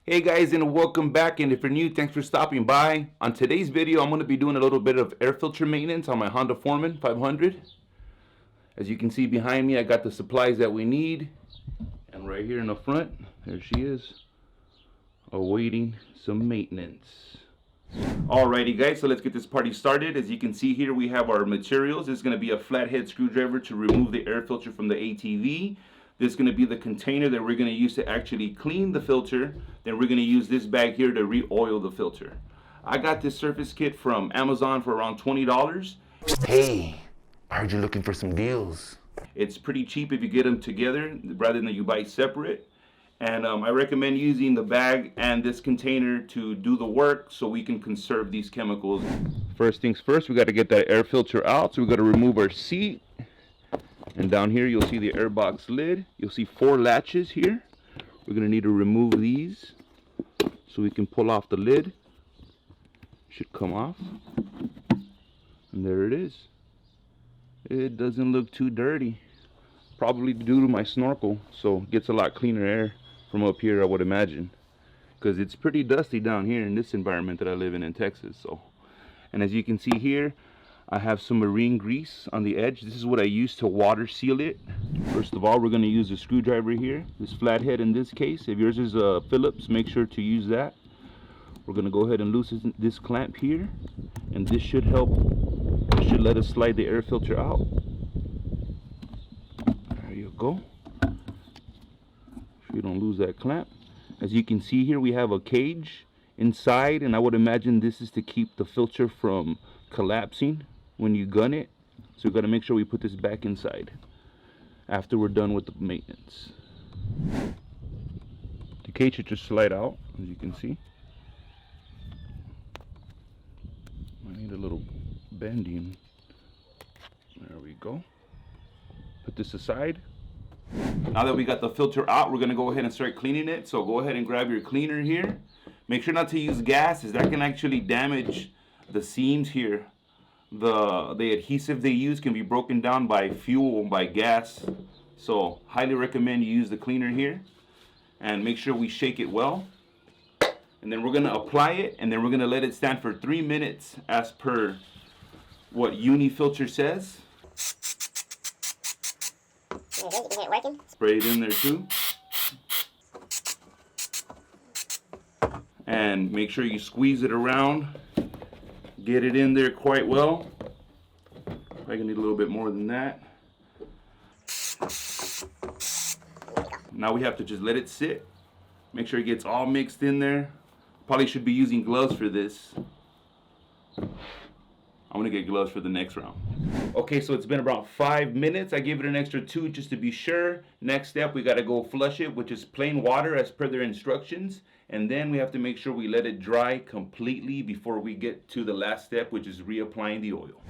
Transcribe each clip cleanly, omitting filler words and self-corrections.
Hey guys, and welcome back. And if you're new, thanks for stopping by. On today's video, I'm going to be doing a little bit of air filter maintenance on my Honda Foreman 500. As you can see behind me, I got the supplies that we need. And right here in the front, there she is, awaiting some maintenance. Alrighty guys, so let's get this party started. As you can see here, we have our materials. This is going to be a flathead screwdriver to remove the air filter from the ATV. This is going to be the container that we're going to use to actually clean the filter. Then we're going to use this bag here to re-oil the filter. I got this surface kit from Amazon for around $20. Hey, I heard you're looking for some deals. It's pretty cheap if you get them together rather than you buy separate. And I recommend using the bag and this container to do the work so we can conserve these chemicals. First things first, we got to get that air filter out. So we got to remove our seat. And down here you'll see the air box lid. You'll see 4 latches here. We're going to need to remove these so we can pull off the lid. Should come off. And there it is. It doesn't look too dirty. Probably due to my snorkel, so it gets a lot cleaner air from up here, I would imagine. Because it's pretty dusty down here in this environment that I live in Texas. And as you can see here, I have some marine grease on the edge. This is what I use to water seal it. First of all, we're going to use a screwdriver here. This flathead in this case. If yours is a Phillips, make sure to use that. We're going to go ahead and loosen this clamp here. And this should help. It should let us slide the air filter out. There you go. So you don't lose that clamp. As you can see here, we have a cage inside. And I would imagine this is to keep the filter from collapsing when you gun it. So we got to make sure we put this back inside after we're done with the maintenance. The cage should just slide out, as you can see. I need a little bending. There we go. Put this aside. Now that we got the filter out, we're going to go ahead and start cleaning it. So go ahead and grab your cleaner here. Make sure not to use gas, as that can actually damage the seams here. The adhesive they use can be broken down by fuel and by gas. So highly recommend you use the cleaner here. And make sure we shake it well. And then we're going to apply it, and then we're going to let it stand for 3 minutes as per what Uni-Filter says. Spray it in there too. And make sure you squeeze it around. Get it in there quite well. I can need a little bit more than that. Now we have to just let it sit. Make sure it gets all mixed in there. Probably should be using gloves for this. I'm gonna get gloves for the next round. Okay, so it's been about 5 minutes. I gave it an extra 2 just to be sure. Next step, we gotta go flush it, which is plain water as per their instructions. And then we have to make sure we let it dry completely before we get to the last step, which is reapplying the oil.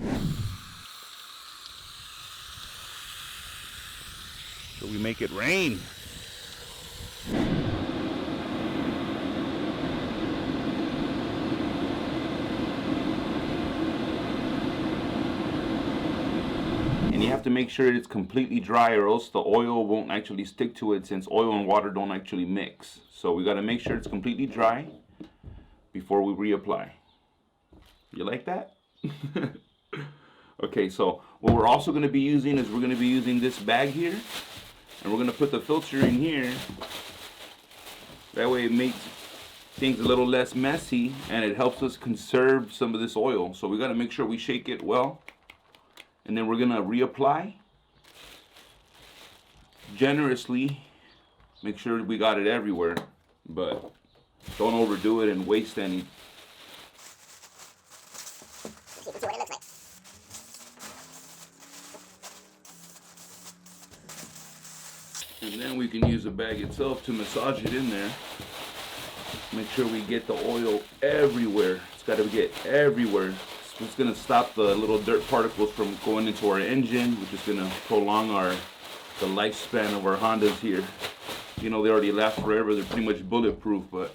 So we make it rain. And you have to make sure it's completely dry, or else the oil won't actually stick to it, since oil and water don't actually mix. So we got to make sure it's completely dry before we reapply. You like that? Okay, so what we're also going to be using is we're going to be using this bag here. And we're going to put the filter in here. That way it makes things a little less messy, and it helps us conserve some of this oil. So we got to make sure we shake it well. And then we're going to reapply generously. Make sure we got it everywhere, but don't overdo it and waste any. You can see what it looks like. And then we can use the bag itself to massage it in there. Make sure we get the oil everywhere. It's got to get everywhere. It's going to stop the little dirt particles from going into our engine, which is going to prolong the lifespan of our Hondas here. You know, they already last forever. They're pretty much bulletproof, but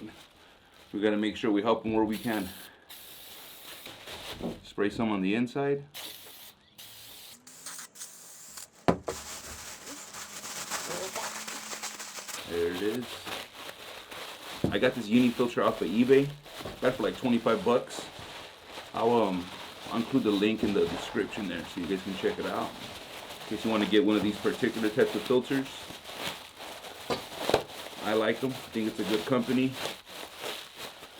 we got to make sure we help them where we can. Spray some on the inside. There it is. I got this Uni-Filter off of eBay. Got it for like 25 bucks. I'll include the link in the description there so you guys can check it out. In case you want to get one of these particular types of filters. I like them. I think it's a good company.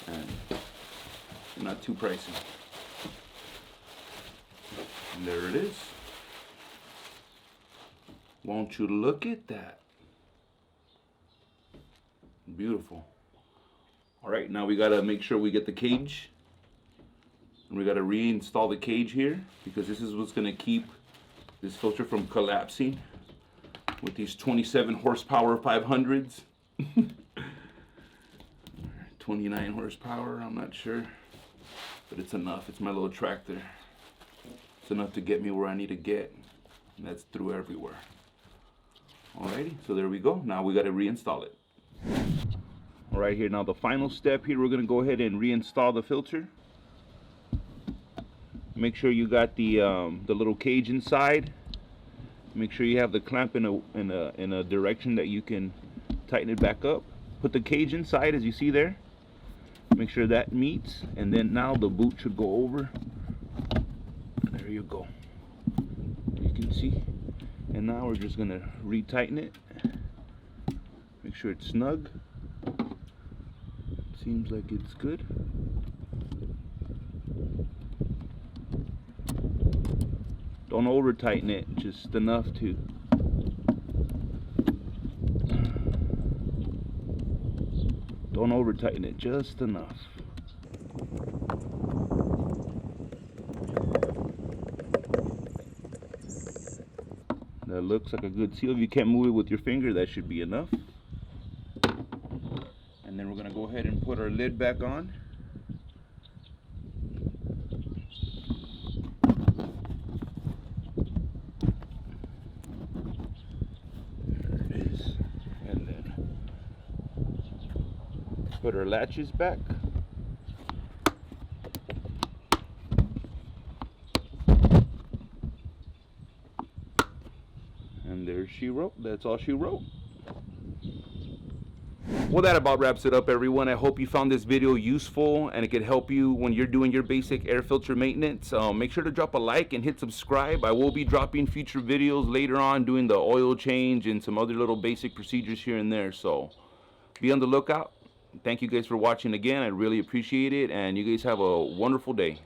And they're not too pricey. And there it is. Won't you look at that? Beautiful. Alright, now we gotta make sure we get the cage. And we gotta reinstall the cage here because this is what's gonna keep this filter from collapsing with these 27 horsepower 500s. 29 horsepower, I'm not sure. But it's enough. It's my little tractor. It's enough to get me where I need to get. And that's through everywhere. Alrighty, so there we go. Now we gotta reinstall it. Alright, here now the final step here, we're gonna go ahead and reinstall the filter. Make sure you got the little cage inside. Make sure you have the clamp in a direction that you can tighten it back up. Put the cage inside as you see there. Make sure that meets, and then now the boot should go over. There you go. You can see. And now we're just gonna retighten it. Make sure it's snug. Seems like it's good. Don't over tighten it, just enough to don't over tighten it, just enough. That looks like a good seal. If you can't move it with your finger, that should be enough. And then we're gonna go ahead and put our lid back on. Put our latches back. And there she wrote. That's all she wrote. Well, that about wraps it up, everyone. I hope you found this video useful and it could help you when you're doing your basic air filter maintenance. Make sure to drop a like and hit subscribe. I will be dropping future videos later on doing the oil change and some other little basic procedures here and there. So be on the lookout. Thank you guys for watching again. I really appreciate it, and you guys have a wonderful day.